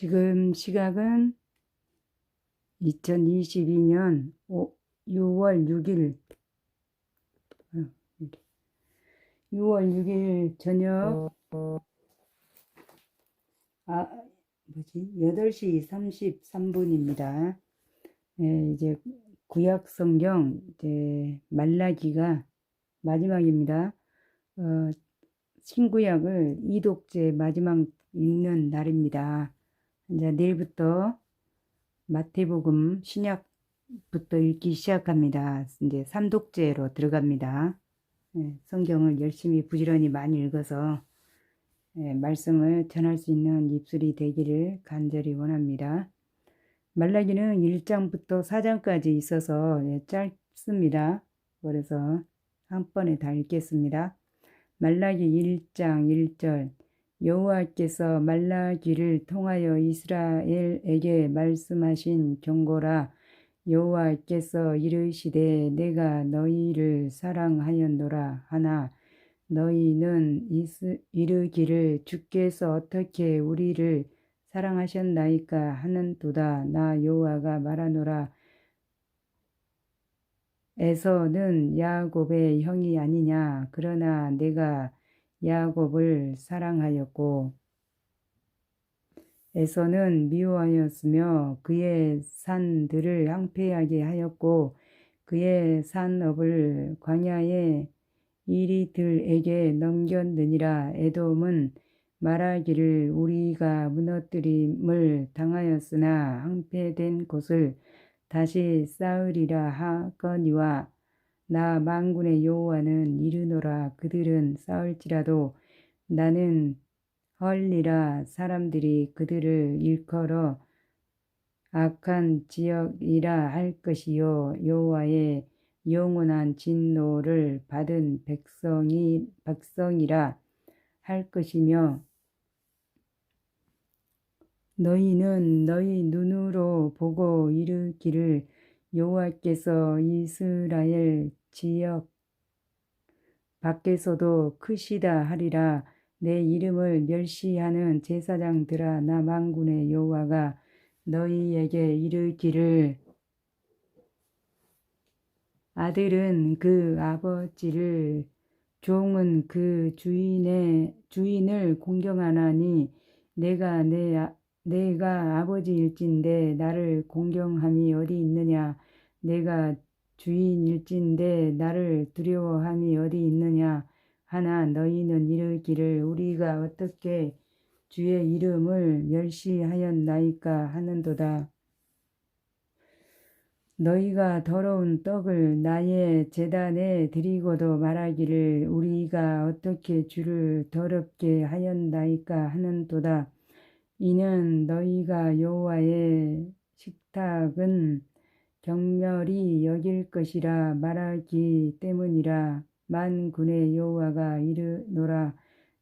지금 시각은 2022년 6월 6일, 6월 6일 저녁, 8시 33분입니다. 이제 구약 성경, 말라기가 마지막입니다. 신구약을 이독제 마지막 읽는 날입니다. 이제 내일부터 마태복음 신약부터 읽기 시작합니다. 이제 삼독제로 들어갑니다. 성경을 열심히 부지런히 많이 읽어서 말씀을 전할 수 있는 입술이 되기를 간절히 원합니다. 말라기는 1장부터 4장까지 있어서 짧습니다. 그래서 한 번에 다 읽겠습니다. 말라기 1장 1절 여호와께서 말라기를 통하여 이스라엘에게 말씀하신 경고라. 여호와께서 이르시되 내가 너희를 사랑하였노라 하나 너희는 이르기를 주께서 어떻게 우리를 사랑하셨나이까 하는도다. 나 여호와가 말하노라. 에서는 야곱의 형이 아니냐. 그러나 내가 야곱을 사랑하였고 에서는 미워하였으며 그의 산들을 황폐하게 하였고 그의 산업을 광야의 이리들에게 넘겼느니라. 에돔은 말하기를 우리가 무너뜨림을 당하였으나 황폐된 곳을 다시 쌓으리라 하거니와 나 만군의 여호와는 이르노라. 그들은 쌓을지라도 나는 헐리라. 사람들이 그들을 일컬어 악한 지역이라 할 것이요 여호와의 영원한 진노를 받은 백성이라 할 것이며 너희는 너희 눈으로 보고 이르기를 여호와께서 이스라엘 지역 밖에서도 크시다 하리라. 내 이름을 멸시하는 제사장들아 나 만군의 여호와가 너희에게 이르기를 아들은 그 아버지를 종은 그 주인을 공경하나니 내가 아버지일진데 나를 공경함이 어디 있느냐. 내가 주인일진데 나를 두려워함이 어디 있느냐 하나 너희는 이르기를 우리가 어떻게 주의 이름을 멸시하였나이까 하는도다. 너희가 더러운 떡을 나의 제단에 드리고도 말하기를 우리가 어떻게 주를 더럽게 하였나이까 하는도다. 이는 너희가 여호와의 식탁은 경멸히 여길 것이라 말하기 때문이라. 만군의 여호와가 이르노라.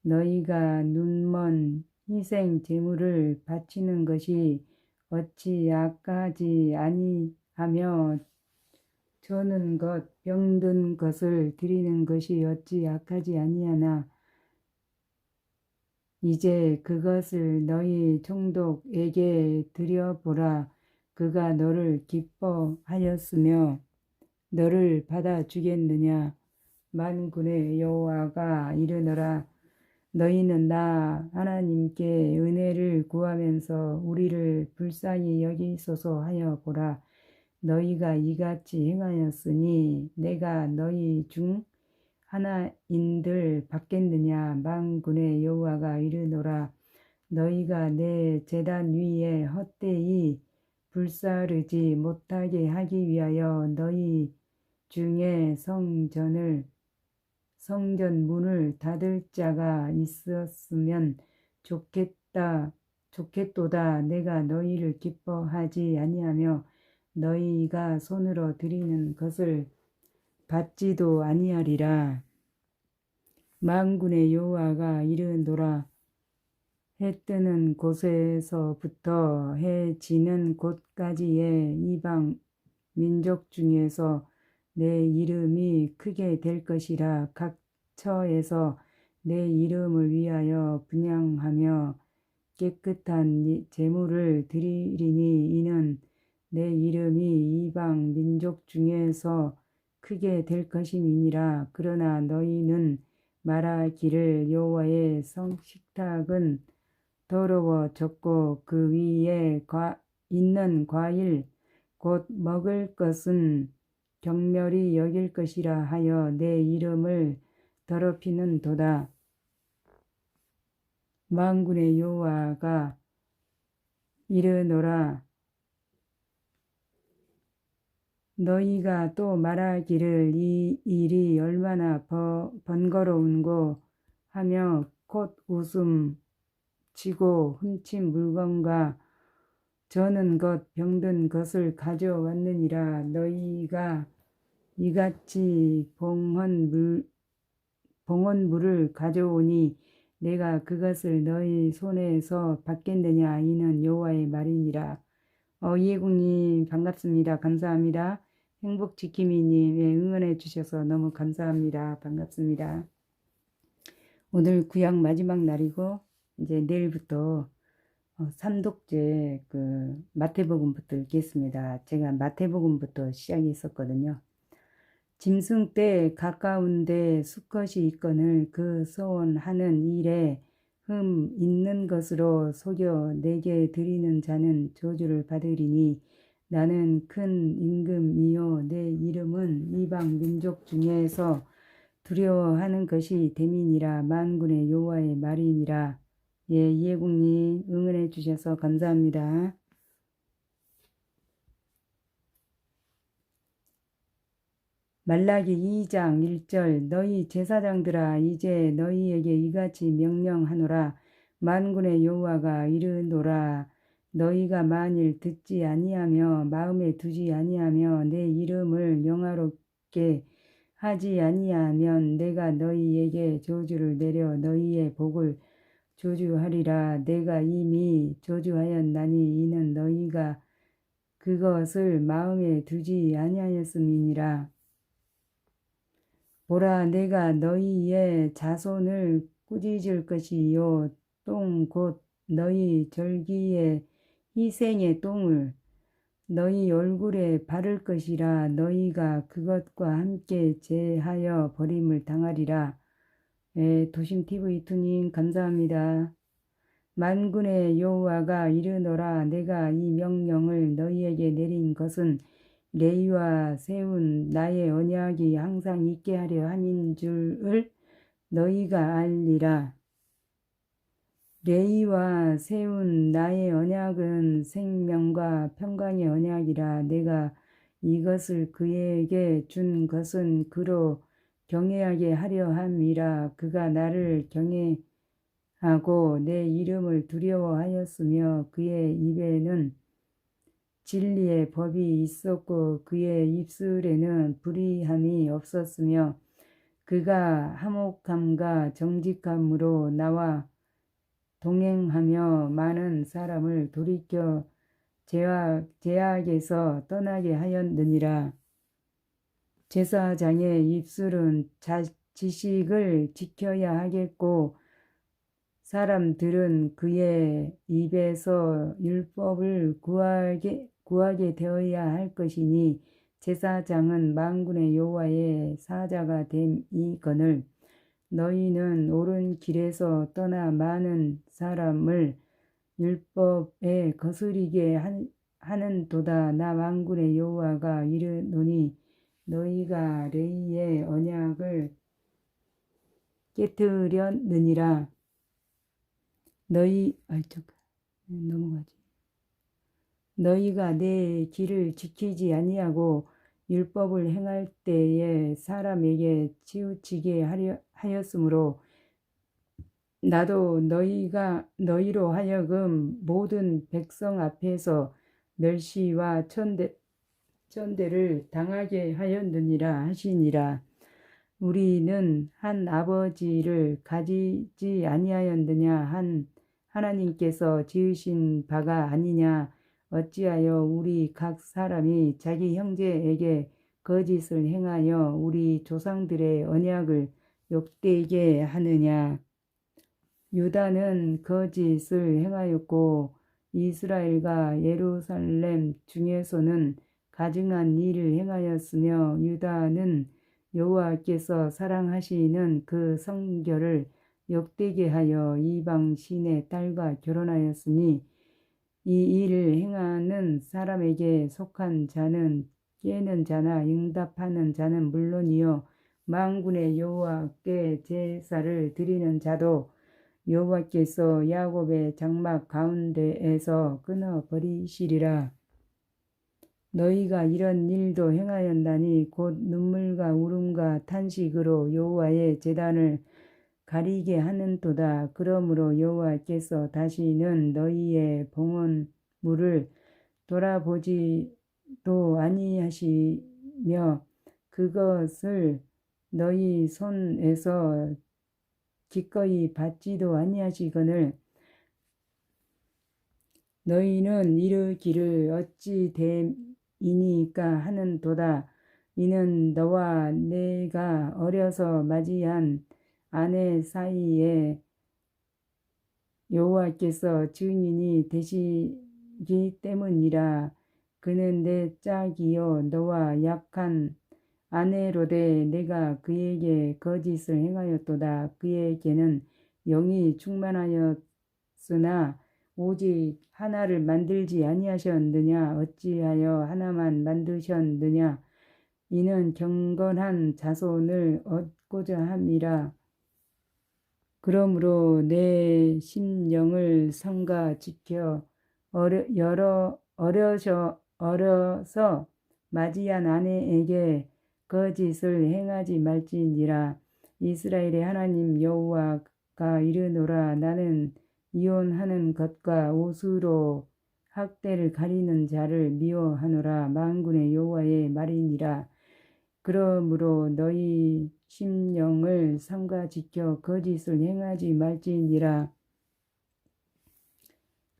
너희가 눈먼 희생 제물을 바치는 것이 어찌 악하지 아니하며 저는 것 병든 것을 드리는 것이 어찌 악하지 아니하나. 이제 그것을 너희 총독에게 드려보라. 그가 너를 기뻐하였으며 너를 받아주겠느냐. 만군의 여호와가 이르노라. 너희는 나 하나님께 은혜를 구하면서 우리를 불쌍히 여기소서 하여 보라. 너희가 이같이 행하였으니 내가 너희 중 하나인들 받겠느냐. 만군의 여호와가 이르노라. 너희가 내 제단 위에 헛되이 불사르지 못하게 하기 위하여 너희 중에 성전 문을 닫을 자가 있었으면 좋겠도다. 내가 너희를 기뻐하지 아니하며 너희가 손으로 드리는 것을 받지도 아니하리라. 만군의 여호와가 이르노라. 해 뜨는 곳에서부터 해 지는 곳까지의 이방 민족 중에서 내 이름이 크게 될 것이라. 각 처에서 내 이름을 위하여 분향하며 깨끗한 제물을 드리리니 이는 내 이름이 이방 민족 중에서 크게 될 것임이니라. 그러나 너희는 말하기를 여호와의 성식탁은 더러워졌고 그 위에 있는 과일 곧 먹을 것은 경멸이 여길 것이라 하여 내 이름을 더럽히는도다. 만군의 여호와가 이르노라. 너희가 또 말하기를 이 일이 얼마나 번거로운고 하며 곧 웃음 치고 훔친 물건과 저는 것 병든 것을 가져왔느니라. 너희가 이같이 봉헌물을 가져오니 내가 그것을 너희 손에서 받겠느냐. 이는 여호와의 말이니라. 이혜국님 반갑습니다. 감사합니다. 행복지킴이님 응원해 주셔서 너무 감사합니다. 반갑습니다. 오늘 구약 마지막 날이고 이제 내일부터 삼독제 마태복음부터 읽겠습니다. 제가 마태복음부터 시작했었거든요. 짐승 때 가까운데 수컷이 있거늘 그 서원하는 일에 흠 있는 것으로 속여 내게 드리는 자는 저주를 받으리니 나는 큰 임금이요 내 이름은 이방 민족 중에서 두려워하는 것이 됨이니라. 만군의 여호와의 말이니라. 이혜국님 응원해 주셔서 감사합니다. 말라기 2장 1절 너희 제사장들아 이제 너희에게 이같이 명령하노라. 만군의 여호와가 이르노라. 너희가 만일 듣지 아니하며 마음에 두지 아니하며 내 이름을 영화롭게 하지 아니하면 내가 너희에게 저주를 내려 너희의 복을 저주하리라. 내가 이미 저주하였나니 이는 너희가 그것을 마음에 두지 아니하였음이니라. 보라 내가 너희의 자손을 꾸짖을 것이요 똥 곧 너희 절기의 희생의 똥을 너희 얼굴에 바를 것이라. 너희가 그것과 함께 제하여 버림을 당하리라. 도심TV2님 감사합니다. 만군의 여호와가 이르노라. 내가 이 명령을 너희에게 내린 것은 레위와 세운 나의 언약이 항상 있게 하려 함인 줄을 너희가 알리라. 레위와 세운 나의 언약은 생명과 평강의 언약이라. 내가 이것을 그에게 준 것은 그로 경외하게 하려 함이라. 그가 나를 경외하고 내 이름을 두려워하였으며 그의 입에는 진리의 법이 있었고 그의 입술에는 불의함이 없었으며 그가 화목함과 정직함으로 나와 동행하며 많은 사람을 돌이켜 죄악에서 떠나게 하였느니라. 제사장의 입술은 지식을 지켜야 하겠고 사람들은 그의 입에서 율법을 구하게 되어야 할 것이니 제사장은 만군의 여호와의 사자가 됨이거늘 너희는 옳은 길에서 떠나 많은 사람을 율법에 거스리게 하는도다. 나 만군의 여호와가 이르노니 너희가 레위의 언약을 깨뜨렸느니라. 너희가 내 길을 지키지 아니하고 율법을 행할 때에 사람에게 치우치게 하였으므로 나도 너희로 하여금 모든 백성 앞에서 멸시와 천대를 당하게 하였느니라 하시니라. 우리는 한 아버지를 가지지 아니하였느냐. 한 하나님께서 지으신 바가 아니냐. 어찌하여 우리 각 사람이 자기 형제에게 거짓을 행하여 우리 조상들의 언약을 욕되게 하느냐. 유다는 거짓을 행하였고 이스라엘과 예루살렘 중에서는 가증한 일을 행하였으며 유다는 여호와께서 사랑하시는 그 성결을 욕되게 하여 이방 신의 딸과 결혼하였으니 이 일을 행하는 사람에게 속한 자는 깨는 자나 응답하는 자는 물론이요 만군의 여호와께 제사를 드리는 자도 여호와께서 야곱의 장막 가운데에서 끊어버리시리라. 너희가 이런 일도 행하였나니 곧 눈물과 울음과 탄식으로 여호와의 제단을 가리게 하는도다. 그러므로 여호와께서 다시는 너희의 봉헌물을 돌아보지도 아니하시며 그것을 너희 손에서 기꺼이 받지도 아니하시거늘 너희는 이르기를 어찌 됨이니까 하는도다. 이는 너와 내가 어려서 맞이한 아내 사이에 여호와께서 증인이 되시기 때문이라. 그는 내 짝이요 너와 약한 아내로되 내가 그에게 거짓을 행하였도다. 그에게는 영이 충만하였으나 오직 하나를 만들지 아니하셨느냐. 어찌하여 하나만 만드셨느냐. 이는 경건한 자손을 얻고자 함이라. 그러므로 내 심령을 삼가 지켜 어려서 맞이한 아내에게 거짓을 행하지 말지니라. 이스라엘의 하나님 여호와가 이르노라. 나는 이혼하는 것과 옷으로 학대를 가리는 자를 미워하노라. 만군의 여호와의 말이니라. 그러므로 너희 심령을 삼가 지켜 거짓을 행하지 말지니라.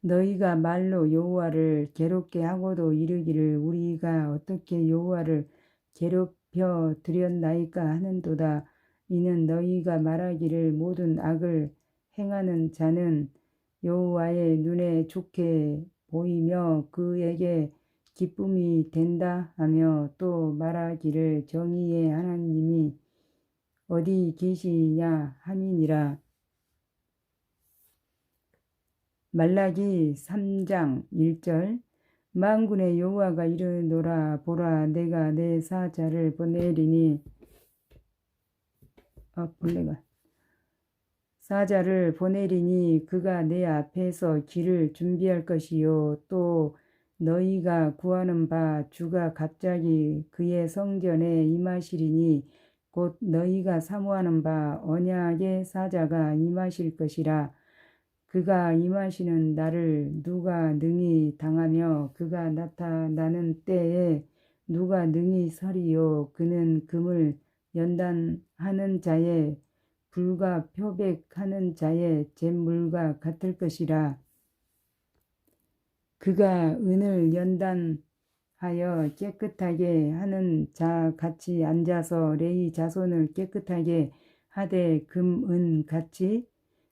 너희가 말로 여호와를 괴롭게 하고도 이르기를 우리가 어떻게 여호와를 괴롭혀 드렸나이까 하는도다. 이는 너희가 말하기를 모든 악을 행하는 자는 여호와의 눈에 좋게 보이며 그에게 기쁨이 된다 하며 또 말하기를 정의의 하나님이 어디 계시냐 함이니라. 말라기 3장 1절 만군의 여호와가 이르노라. 보라 내가 내 사자를 보내리니 사자를 보내리니 그가 내 앞에서 길을 준비할 것이요 또 너희가 구하는 바 주가 갑자기 그의 성전에 임하시리니 곧 너희가 사모하는 바 언약의 사자가 임하실 것이라. 그가 임하시는 날을 누가 능히 당하며 그가 나타나는 때에 누가 능히 서리요. 그는 금을 연단하는 자의 불과 표백하는 자의 잿물과 같을 것이라. 그가 은을 연단하여 깨끗하게 하는 자 같이 앉아서 레위 자손을 깨끗하게 하되 금, 은 같이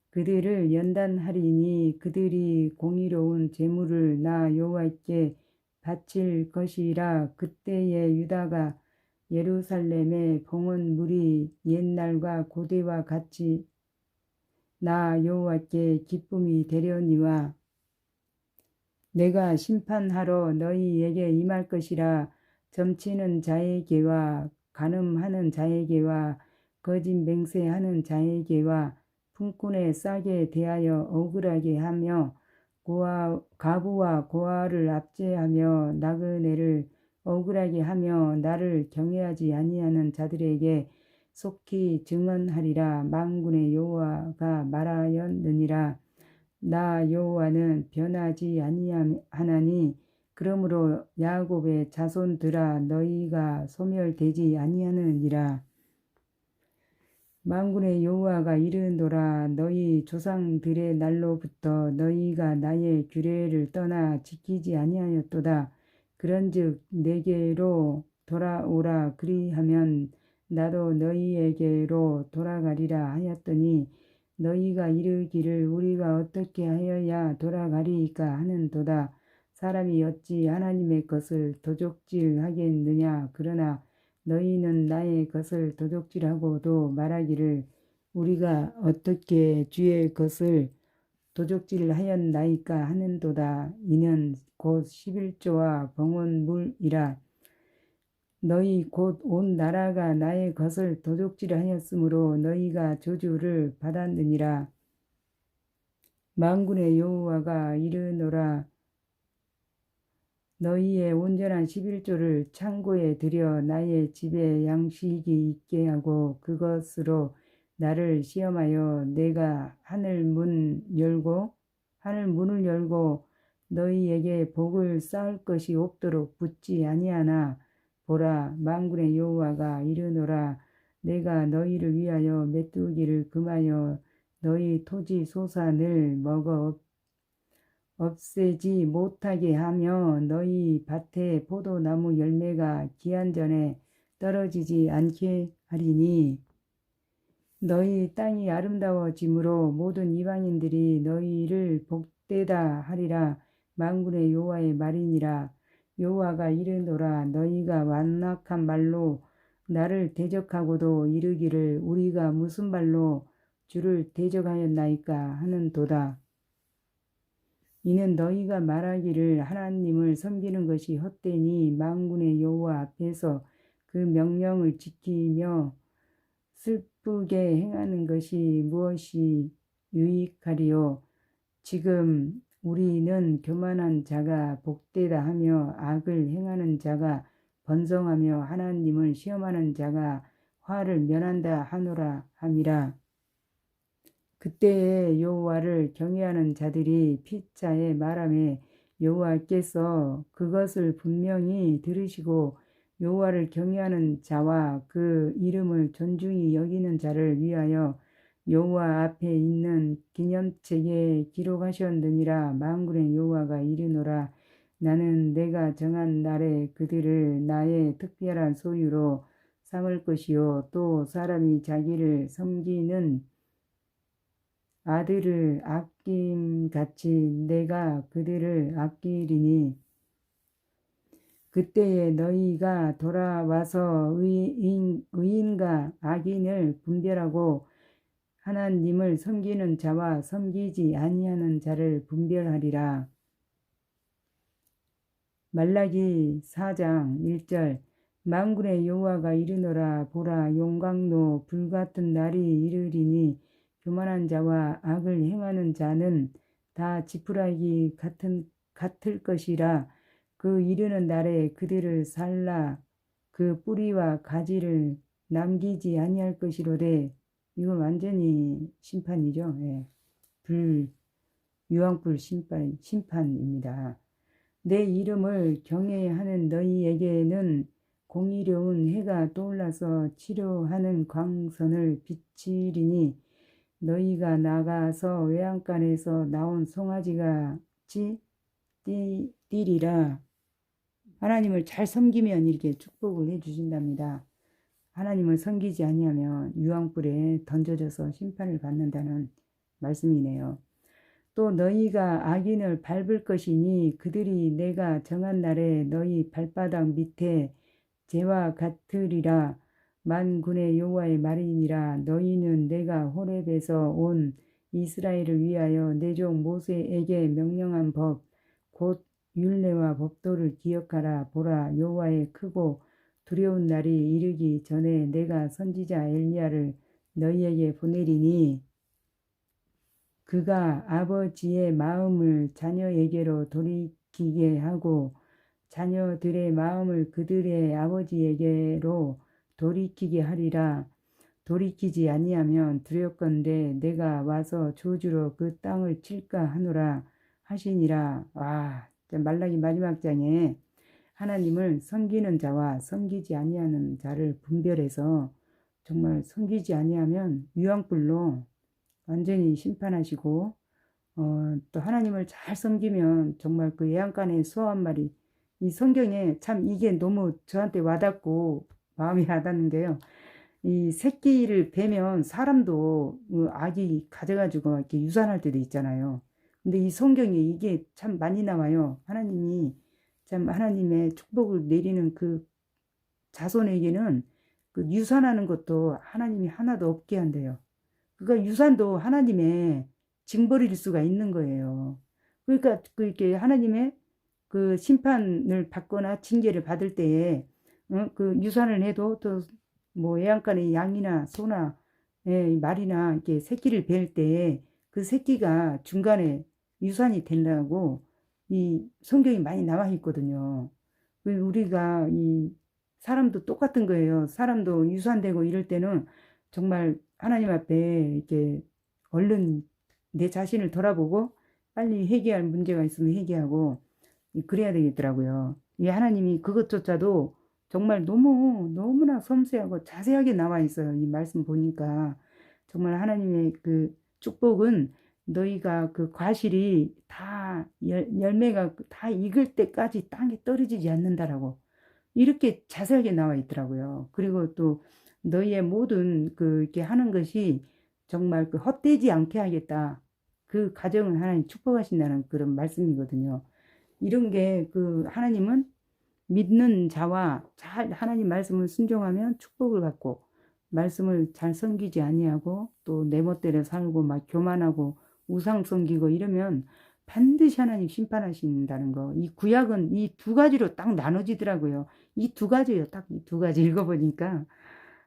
그들을 연단하리니 그들이 공의로운 제물을 나 여호와께 바칠 것이라. 그때에 유다가 예루살렘의 봉헌물이 옛날과 고대와 같이 나 여호와께 기쁨이 되려니와 내가 심판하러 너희에게 임할 것이라. 점치는 자에게와 간음하는 자에게와 거짓 맹세하는 자에게와 품꾼에 싸게 대하여 억울하게 하며 과부와 고아를 압제하며 나그네를 억울하게 하며 나를 경외하지 아니하는 자들에게 속히 증언하리라. 만군의 여호와가 말하였느니라. 나 여호와는 변하지 아니하나니 그러므로 야곱의 자손들아 너희가 소멸되지 아니하느니라. 만군의 여호와가 이르노라. 너희 조상들의 날로부터 너희가 나의 규례를 떠나 지키지 아니하였도다. 그런즉 내게로 돌아오라. 그리하면 나도 너희에게로 돌아가리라 하였더니 너희가 이르기를 우리가 어떻게 하여야 돌아가리이까 하는도다. 사람이 어찌 하나님의 것을 도적질하겠느냐. 그러나 너희는 나의 것을 도적질하고도 말하기를 우리가 어떻게 주의 것을 도적질하였나이까 하는도다. 이는 곧 11조와 봉헌물이라. 너희 곧 온 나라가 나의 것을 도적질하였으므로 너희가 저주를 받았느니라. 만군의 여호와가 이르노라. 너희의 온전한 11조를 창고에 들여 나의 집에 양식이 있게 하고 그것으로 나를 시험하여 내가 하늘 문을 열고 너희에게 복을 쌓을 것이 없도록 붙지 아니하나. 보라, 만군의 여호와가 이르노라. 내가 너희를 위하여 메뚜기를 금하여 너희 토지 소산을 먹어 없애지 못하게 하며 너희 밭에 포도나무 열매가 기한 전에 떨어지지 않게 하리니. 너희 땅이 아름다워짐으로 모든 이방인들이 너희를 복되다 하리라. 만군의 여호와의 말이니라. 여호와가 이르노라. 너희가 완악한 말로 나를 대적하고도 이르기를 우리가 무슨 말로 주를 대적하였나이까 하는도다. 이는 너희가 말하기를 하나님을 섬기는 것이 헛되니 만군의 여호와 앞에서 그 명령을 지키며 슬프게 행하는 것이 무엇이 유익하리요. 지금 우리는 교만한 자가 복되다 하며 악을 행하는 자가 번성하며 하나님을 시험하는 자가 화를 면한다 하노라 함이라. 그때에 여호와를 경외하는 자들이 피차에 말하매 여호와께서 그것을 분명히 들으시고 여호와를 경외하는 자와 그 이름을 존중히 여기는 자를 위하여 여호와 앞에 있는 기념책에 기록하셨느니라. 만군의 여호와가 이르노라. 나는 내가 정한 날에 그들을 나의 특별한 소유로 삼을 것이요 또 사람이 자기를 섬기는 아들을 아낌같이 내가 그들을 아끼리니. 그때에 너희가 돌아와서 의인과 악인을 분별하고 하나님을 섬기는 자와 섬기지 아니하는 자를 분별하리라. 말라기 4장 1절. 만군의 여호와가 이르노라. 보라, 용광로 불같은 날이 이르리니 교만한 자와 악을 행하는 자는 다 지푸라기 같을 것이라. 그 이르는 날에 그들을 살라 그 뿌리와 가지를 남기지 아니할 것이로되. 이건 완전히 심판이죠. 예. 유황불 심판입니다. 내 이름을 경외하는 너희에게는 공의로운 해가 떠올라서 치료하는 광선을 비치리니. 너희가 나가서 외양간에서 나온 송아지같이 뛰리라. 하나님을 잘 섬기면 이렇게 축복을 해주신답니다. 하나님을 섬기지 아니하면 유황불에 던져져서 심판을 받는다는 말씀이네요. 또 너희가 악인을 밟을 것이니 그들이 내가 정한 날에 너희 발바닥 밑에 재와 같으리라. 만군의 여호와의 말이니라. 너희는 내가 호렙에서 온 이스라엘을 위하여 내 종 모세에게 명령한 법 곧 율례와 법도를 기억하라. 보라, 여호와의 크고 두려운 날이 이르기 전에 내가 선지자 엘리야를 너희에게 보내리니. 그가 아버지의 마음을 자녀에게로 돌이키게 하고 자녀들의 마음을 그들의 아버지에게로 돌이키게 하리라. 돌이키지 아니하면 두렵건대 내가 와서 저주로 그 땅을 칠까 하노라 하시니라. 말라기 마지막 장에 하나님을 섬기는 자와 섬기지 아니하는 자를 분별해서 정말 섬기지 아니하면 유황불로 완전히 심판하시고 또 하나님을 잘 섬기면 정말 그 애양간의 소 한 마리. 이 성경에 참 이게 너무 저한테 와닿고 마음이 와닿는데요. 이 새끼를 베면 사람도 아기 가져가지고 이렇게 유산할 때도 있잖아요. 근데 이 성경에 이게 참 많이 나와요. 하나님이 참 하나님의 축복을 내리는 그 자손에게는 그 유산하는 것도 하나님이 하나도 없게 한대요. 그러니까 유산도 하나님의 징벌일 수가 있는 거예요. 그러니까 그렇게 하나님의 그 심판을 받거나 징계를 받을 때에 그 유산을 해도 또 뭐 애양간의 양이나 소나 말이나 이렇게 새끼를 뵐 때에 그 새끼가 중간에 유산이 된다고 이 성경이 많이 나와 있거든요. 우리가 이 사람도 똑같은 거예요. 사람도 유산되고 이럴 때는 정말 하나님 앞에 이렇게 얼른 내 자신을 돌아보고 빨리 회개할 문제가 있으면 회개하고 그래야 되겠더라고요. 이 하나님이 그것조차도 정말 너무나 섬세하고 자세하게 나와 있어요. 이 말씀 보니까 정말 하나님의 그 축복은 너희가 그 과실이 다 열매가 다 익을 때까지 땅에 떨어지지 않는다라고 이렇게 자세하게 나와 있더라고요. 그리고 또 너희의 모든 그 이렇게 하는 것이 정말 그 헛되지 않게 하겠다. 그 가정은 하나님 축복하신다는 그런 말씀이거든요. 이런 게 그 하나님은 믿는 자와 잘 하나님 말씀을 순종하면 축복을 받고 말씀을 잘 섬기지 아니하고 또 내 멋대로 살고 막 교만하고 우상 섬기고 이러면 반드시 하나님 심판하신다는 거. 이 구약은 이 두 가지로 딱 나눠지더라고요. 이 두 가지예요. 딱 이 두 가지 읽어보니까.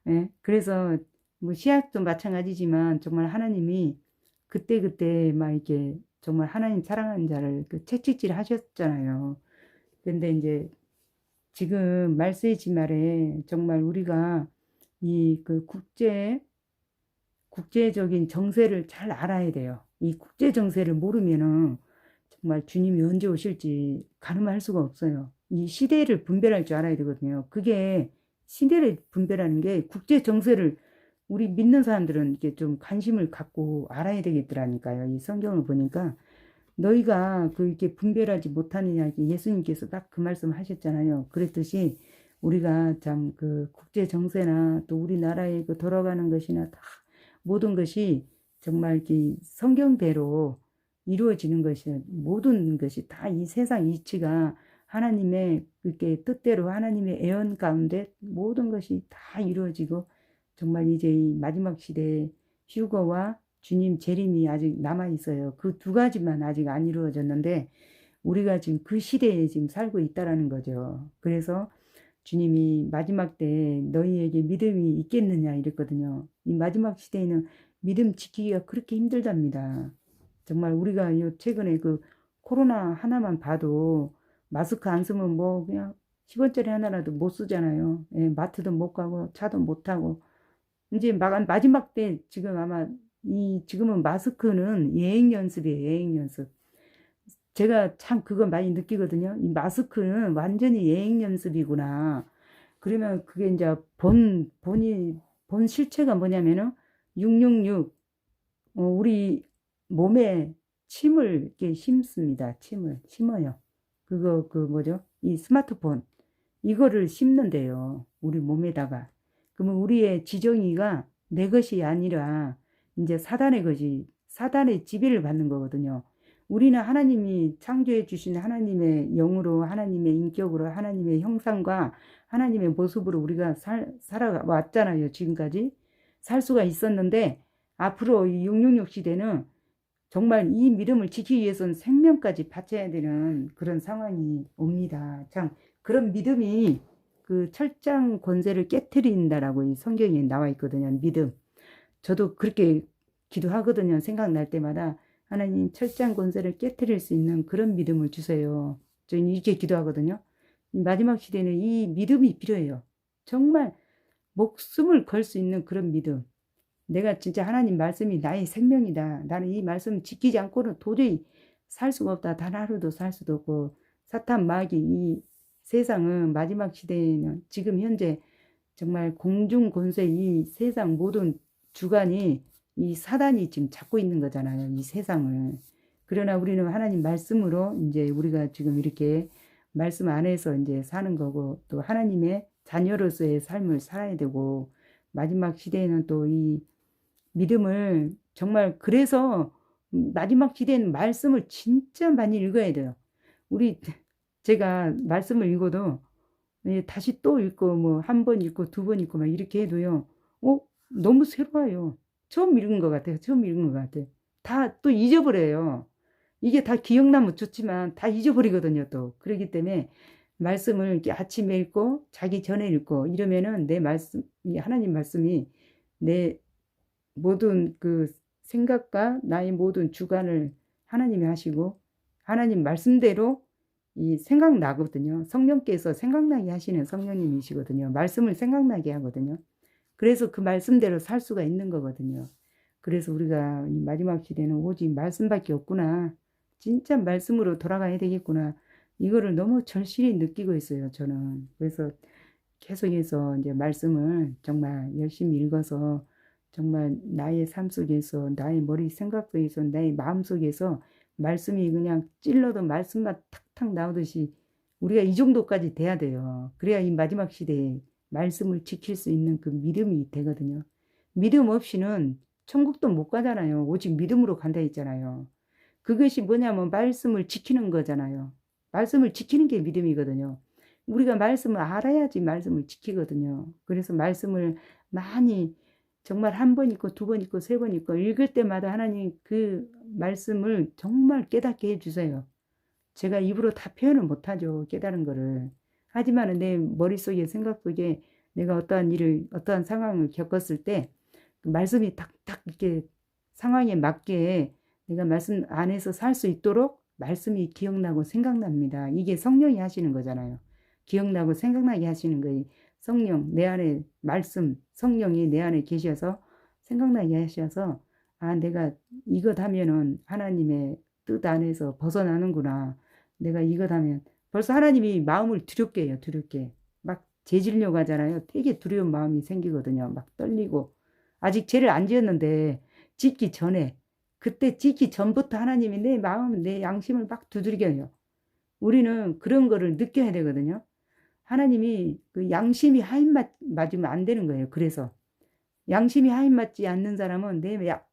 예. 그래서 뭐 시약도 마찬가지지만 정말 하나님이 그때그때 막 이렇게 정말 하나님 사랑하는 자를 그 채찍질 하셨잖아요. 근데 이제 지금 말세지 말에 정말 우리가 이 그 국제적인 정세를 잘 알아야 돼요. 이 국제 정세를 모르면은 정말 주님이 언제 오실지 가늠할 수가 없어요. 이 시대를 분별할 줄 알아야 되거든요. 그게 시대를 분별하는 게 국제 정세를 우리 믿는 사람들은 이렇게 좀 관심을 갖고 알아야 되겠더라니까요. 이 성경을 보니까 너희가 그 이렇게 분별하지 못하느냐 예수님께서 딱 그 말씀 하셨잖아요. 그랬듯이 우리가 참 그 국제 정세나 또 우리나라의 그 돌아가는 것이나 다 모든 것이 정말 이렇게 성경대로 이루어지는 것이 모든 것이 다 이 세상 이치가 하나님의 그렇게 뜻대로 하나님의 애언 가운데 모든 것이 다 이루어지고 정말 이제 이 마지막 시대에 휴거와 주님 재림이 아직 남아 있어요. 그 두 가지만 아직 안 이루어졌는데 우리가 지금 그 시대에 지금 살고 있다라는 거죠. 그래서 주님이 마지막 때 너희에게 믿음이 있겠느냐 이랬거든요. 이 마지막 시대에는 믿음 지키기가 그렇게 힘들답니다. 정말 우리가 요 최근에 그 코로나 하나만 봐도 마스크 안 쓰면 뭐 그냥 10원짜리 하나라도 못 쓰잖아요. 예, 마트도 못 가고 차도 못 타고 이제 마지막 때 지금 아마 지금은 마스크는 예행 연습이에요. 예행 연습. 제가 참 그거 많이 느끼거든요. 이 마스크는 완전히 예행 연습이구나. 그러면 그게 이제 본 실체가 뭐냐면은 666 우리 몸에 침을 이렇게 심습니다. 침을 심어요. 그거 그 뭐죠? 이 스마트폰 이거를 심는데요. 우리 몸에다가. 그러면 우리의 지정이가 내 것이 아니라 이제 사단의 것이 사단의 지배를 받는 거거든요. 우리는 하나님이 창조해 주신 하나님의 영으로 하나님의 인격으로 하나님의 형상과 하나님의 모습으로 우리가 살아왔잖아요. 지금까지 살 수가 있었는데 앞으로 이 666 시대는 정말 이 믿음을 지키기 위해서는 생명까지 바쳐야 되는 그런 상황이 옵니다. 참 그런 믿음이 그 철장 권세를 깨트린다라고 이 성경에 나와 있거든요. 믿음. 저도 그렇게 기도하거든요. 생각날 때마다 하나님 철장 권세를 깨트릴 수 있는 그런 믿음을 주세요. 저는 이렇게 기도하거든요. 이 마지막 시대는 이 믿음이 필요해요. 정말 목숨을 걸 수 있는 그런 믿음. 내가 진짜 하나님 말씀이 나의 생명이다. 나는 이 말씀 지키지 않고는 도저히 살 수가 없다. 단 하루도 살 수도 없고 사탄 마귀 이 세상은 마지막 시대에는 지금 현재 정말 공중 권세 이 세상 모든 주관이 이 사단이 지금 잡고 있는 거잖아요. 이 세상을. 그러나 우리는 하나님 말씀으로 이제 우리가 지금 이렇게 말씀 안에서 이제 사는 거고 또 하나님의 자녀로서의 삶을 살아야 되고 마지막 시대에는 또 이 믿음을 정말 그래서 마지막 시대에는 말씀을 진짜 많이 읽어야 돼요. 우리 제가 말씀을 읽어도 다시 또 읽고 뭐 한 번 읽고 두 번 읽고 막 이렇게 해도요. 너무 새로워요. 처음 읽은 것 같아요. 처음 읽은 것 같아요. 다 또 잊어버려요. 이게 다 기억나면 좋지만 다 잊어버리거든요 또. 그렇기 때문에 말씀을 이렇게 아침에 읽고 자기 전에 읽고 이러면은 내 말씀, 이 하나님 말씀이 내 모든 그 생각과 나의 모든 주관을 하나님이 하시고 하나님 말씀대로 이 생각나거든요. 성령께서 생각나게 하시는 성령님이시거든요. 말씀을 생각나게 하거든요. 그래서 그 말씀대로 살 수가 있는 거거든요. 그래서 우리가 이 마지막 시대는 오직 말씀밖에 없구나. 진짜 말씀으로 돌아가야 되겠구나. 이거를 너무 절실히 느끼고 있어요, 저는. 그래서 계속해서 이제 말씀을 정말 열심히 읽어서 정말 나의 삶 속에서, 나의 머리 생각 속에서, 나의 마음 속에서 말씀이 그냥 찔러도 말씀만 탁탁 나오듯이 우리가 이 정도까지 돼야 돼요. 그래야 이 마지막 시대에 말씀을 지킬 수 있는 그 믿음이 되거든요. 믿음 없이는 천국도 못 가잖아요. 오직 믿음으로 간다 했잖아요. 그것이 뭐냐면 말씀을 지키는 거잖아요. 말씀을 지키는 게 믿음이거든요. 우리가 말씀을 알아야지 말씀을 지키거든요. 그래서 말씀을 많이 정말 한 번 읽고 두 번 읽고 세 번 읽고 읽을 때마다 하나님 그 말씀을 정말 깨닫게 해주세요. 제가 입으로 다 표현을 못하죠. 깨달은 거를. 하지만 내 머릿속에 생각 속에 내가 어떠한 일을 어떠한 상황을 겪었을 때 그 말씀이 탁탁 이렇게 상황에 맞게 내가 말씀 안에서 살 수 있도록 말씀이 기억나고 생각납니다. 이게 성령이 하시는 거잖아요. 기억나고 생각나게 하시는 거예요. 성령, 내 안에 말씀, 성령이 내 안에 계셔서 생각나게 하셔서 내가 이것 하면은 하나님의 뜻 안에서 벗어나는구나. 내가 이것 하면 벌써 하나님이 마음을 두렵게 해요. 두렵게. 막 죄지려고 하잖아요. 되게 두려운 마음이 생기거든요. 막 떨리고. 아직 죄를 안 지었는데 짓기 전에 그때 짓기 전부터 하나님이 내 마음, 내 양심을 막 두들겨요. 우리는 그런 거를 느껴야 되거든요. 하나님이 그 양심이 하인 맞으면 안 되는 거예요. 그래서 양심이 하인 맞지 않는 사람은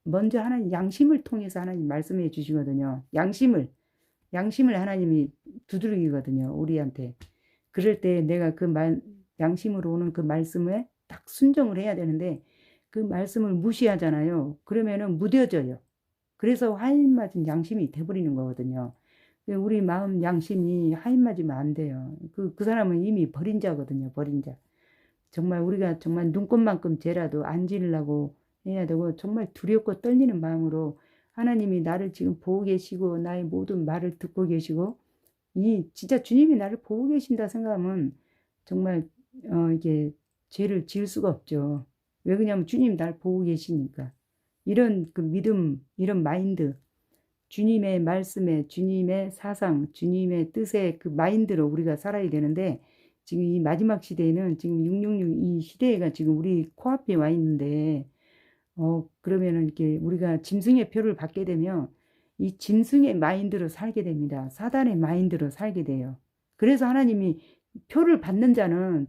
먼저 하나님 양심을 통해서 하나님 말씀해 주시거든요. 양심을 하나님이 두드리거든요. 우리한테. 그럴 때 내가 그 양심으로 오는 그 말씀에 딱 순종을 해야 되는데 그 말씀을 무시하잖아요. 그러면은 무뎌져요. 그래서 하인 맞은 양심이 돼버리는 거거든요. 우리 마음 양심이 하인 맞으면 안 돼요. 그 사람은 이미 버린 자거든요. 버린 자. 정말 우리가 정말 눈꽃만큼 죄라도 안 지으려고 해야 되고 정말 두렵고 떨리는 마음으로 하나님이 나를 지금 보고 계시고 나의 모든 말을 듣고 계시고 이 진짜 주님이 나를 보고 계신다 생각하면 정말 이게 죄를 지을 수가 없죠. 왜 그러냐면 주님 날 보고 계시니까. 이런 그 믿음, 이런 마인드, 주님의 말씀에, 주님의 사상, 주님의 뜻에 그 마인드로 우리가 살아야 되는데 지금 이 마지막 시대에는 지금 666 이 시대가 지금 우리 코앞에 와 있는데 그러면은 이렇게 우리가 짐승의 표를 받게 되면 이 짐승의 마인드로 살게 됩니다. 사단의 마인드로 살게 돼요. 그래서 하나님이 표를 받는 자는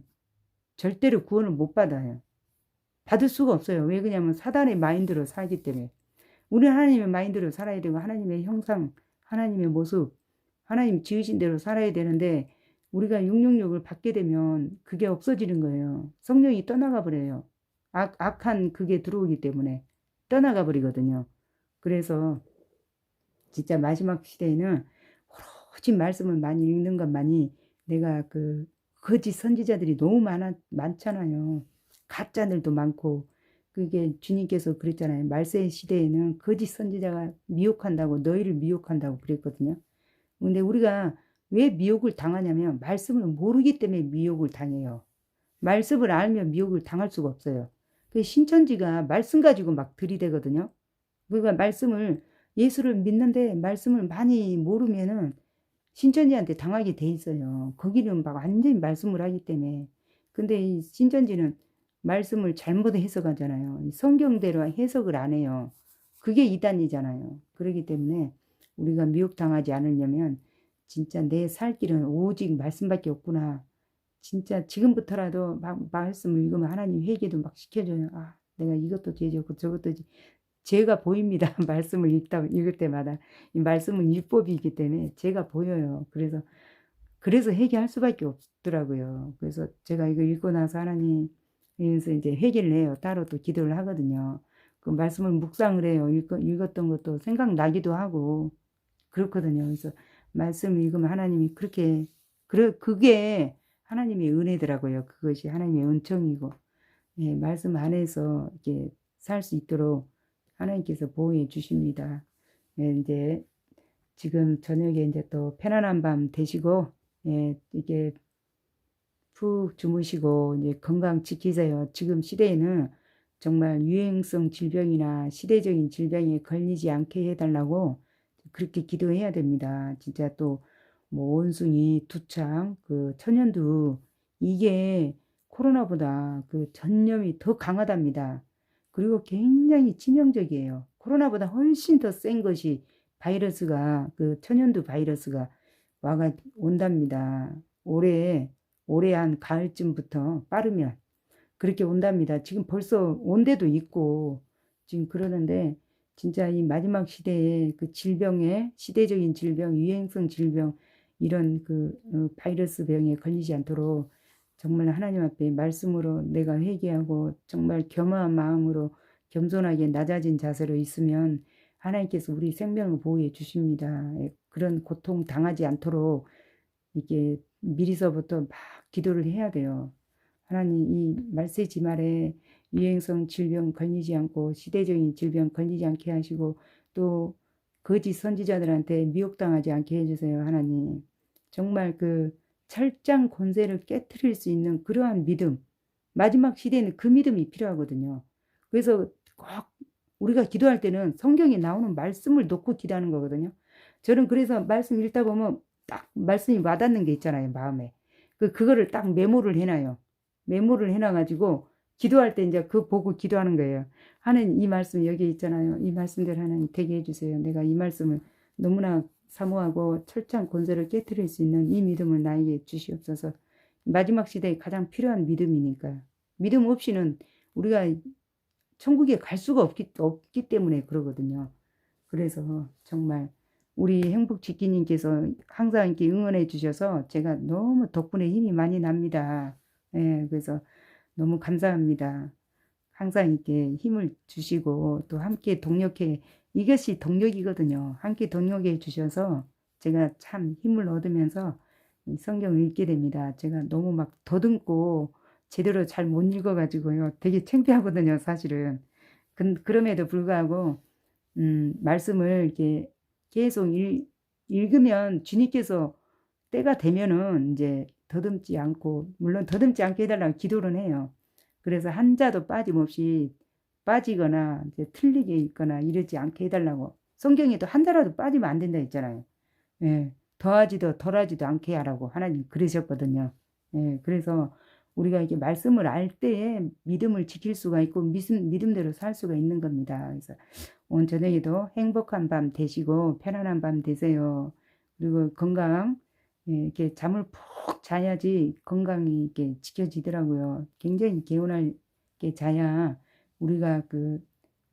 절대로 구원을 못 받아요. 받을 수가 없어요. 왜 그러냐면 사단의 마인드로 살기 때문에. 우리는 하나님의 마인드로 살아야 되고 하나님의 형상, 하나님의 모습, 하나님 지으신 대로 살아야 되는데 우리가 666을 받게 되면 그게 없어지는 거예요. 성령이 떠나가 버려요. 악한 그게 들어오기 때문에 떠나가 버리거든요. 그래서 진짜 마지막 시대에는 오로지 말씀을 많이 읽는 것만이 내가 그 거짓 선지자들이 너무 많잖아요. 가짜들도 많고 그게 주님께서 그랬잖아요. 말세 시대에는 거짓 선지자가 미혹한다고 너희를 미혹한다고 그랬거든요. 근데 우리가 왜 미혹을 당하냐면 말씀을 모르기 때문에 미혹을 당해요. 말씀을 알면 미혹을 당할 수가 없어요. 그 신천지가 말씀 가지고 막 들이대거든요. 그러니까 말씀을 예수를 믿는데 말씀을 많이 모르면은 신천지한테 당하게 돼 있어요. 거기는 막 완전히 말씀을 하기 때문에. 근데 이 신천지는 말씀을 잘못 해석하잖아요. 성경대로 해석을 안 해요. 그게 이단이잖아요. 그렇기 때문에 우리가 미혹당하지 않으려면 진짜 내 살 길은 오직 말씀밖에 없구나. 진짜 지금부터라도 막 말씀을 읽으면 하나님 회개도 막 시켜줘요. 아, 내가 이것도 죄졌고 저것도 죄가 보입니다. 말씀을 읽을 때마다. 이 말씀은 율법이기 때문에 죄가 보여요. 그래서 회개할 수밖에 없더라고요. 그래서 제가 이거 읽고 나서 하나님, 그래서 이제 회개를 해요. 따로 또 기도를 하거든요. 그 말씀을 묵상을 해요. 읽었던 것도 생각나기도 하고, 그렇거든요. 그래서 말씀을 읽으면 하나님이 그게 하나님의 은혜더라고요. 그것이 하나님의 은총이고, 예, 말씀 안에서 이렇게 살 수 있도록 하나님께서 보호해 주십니다. 예, 이제 지금 저녁에 이제 또 편안한 밤 되시고, 예, 이게 푹 주무시고 이제 건강 지키세요. 지금 시대에는 정말 유행성 질병이나 시대적인 질병에 걸리지 않게 해달라고 그렇게 기도해야 됩니다. 진짜 또 뭐 원숭이, 두창, 그 천연두 이게 코로나보다 그 전염이 더 강하답니다. 그리고 굉장히 치명적이에요. 코로나보다 훨씬 더 센 것이 바이러스가 그 천연두 바이러스가 온답니다. 올해 한 가을쯤부터 빠르면 그렇게 온답니다. 지금 벌써 온 데도 있고 지금 그러는데 진짜 이 마지막 시대에 그 시대적인 질병, 유행성 질병 이런 바이러스 병에 걸리지 않도록 정말 하나님 앞에 말씀으로 내가 회개하고 정말 겸허한 마음으로 겸손하게 낮아진 자세로 있으면 하나님께서 우리 생명을 보호해 주십니다. 그런 고통 당하지 않도록 이게 미리서부터 막 기도를 해야 돼요. 하나님 이 말세지 말에 유행성 질병 걸리지 않고 시대적인 질병 걸리지 않게 하시고 또 거짓 선지자들한테 미혹당하지 않게 해주세요. 하나님 정말 그 철장 권세를 깨뜨릴 수 있는 그러한 믿음 마지막 시대에는 그 믿음이 필요하거든요. 그래서 꼭 우리가 기도할 때는 성경에 나오는 말씀을 놓고 기도하는 거거든요. 저는 그래서 말씀 읽다 보면 딱 말씀이 와닿는 게 있잖아요. 마음에. 그거를 딱 메모를 해놔요. 메모를 해놔가지고 기도할 때 이제 그 보고 기도하는 거예요. 하나님 이 말씀 여기 있잖아요. 이 말씀대로 하나님 되게 해주세요. 내가 이 말씀을 너무나 사모하고 철저한 권세를 깨뜨릴 수 있는 이 믿음을 나에게 주시옵소서. 마지막 시대에 가장 필요한 믿음이니까요. 믿음 없이는 우리가 천국에 갈 수가 없기 때문에 그러거든요. 그래서 정말 우리 행복지키님께서 항상 이렇게 응원해 주셔서 제가 너무 덕분에 힘이 많이 납니다. 예, 그래서 너무 감사합니다. 항상 이렇게 힘을 주시고 또 함께 이것이 동력이거든요. 함께 동력해 주셔서 제가 참 힘을 얻으면서 이 성경을 읽게 됩니다. 제가 너무 막 더듬고 제대로 잘 못 읽어가지고요. 되게 창피하거든요, 사실은. 그럼에도 불구하고, 말씀을 이렇게 계속 읽으면 주님께서 때가 되면은 이제 더듬지 않고, 물론 더듬지 않게 해달라고 기도를 해요. 그래서 한자도 빠짐없이 빠지거나 이제 틀리게 읽거나 이러지 않게 해달라고. 성경에도 한자라도 빠지면 안 된다 했잖아요. 예, 더하지도 덜하지도 않게 하라고 하나님 그러셨거든요. 예, 그래서 우리가 이게 말씀을 알 때에 믿음을 지킬 수가 있고 믿음대로 살 수가 있는 겁니다. 그래서 오늘 저녁에도 행복한 밤 되시고 편안한 밤 되세요. 그리고 이렇게 잠을 푹 자야지 건강이 이렇게 지켜지더라고요. 굉장히 개운하게 자야 우리가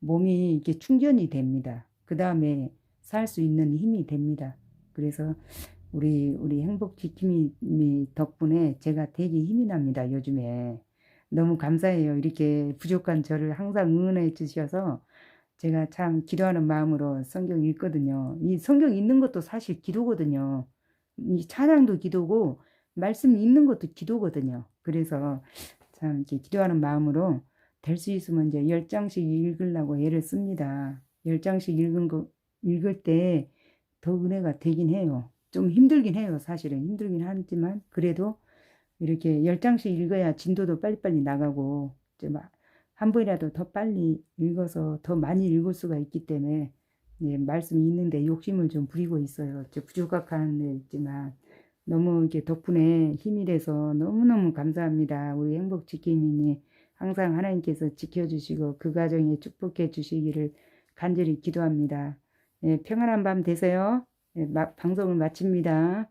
몸이 이렇게 충전이 됩니다. 그 다음에 살 수 있는 힘이 됩니다. 그래서 우리 행복지킴이 덕분에 제가 되게 힘이 납니다. 요즘에. 너무 감사해요. 이렇게 부족한 저를 항상 응원해 주셔서 제가 참 기도하는 마음으로 성경 읽거든요. 이 성경 읽는 것도 사실 기도거든요. 이 찬양도 기도고 말씀 읽는 것도 기도거든요. 그래서 참 이렇게 기도하는 마음으로 될 수 있으면 이제 10장씩 읽으려고 애를 씁니다. 10장씩 읽을 때 더 은혜가 되긴 해요. 좀 힘들긴 해요. 사실은 힘들긴 하지만 그래도 이렇게 10장씩 읽어야 진도도 빨리빨리 나가고 한 번이라도 더 빨리 읽어서 더 많이 읽을 수가 있기 때문에 말씀 읽는데 욕심을 좀 부리고 있어요. 부족한 데 있지만 너무 이렇게 덕분에 힘이 돼서 너무너무 감사합니다. 우리 행복지킴이니 항상 하나님께서 지켜주시고 그 가정에 축복해 주시기를 간절히 기도합니다. 평안한 밤 되세요. 방송을 마칩니다.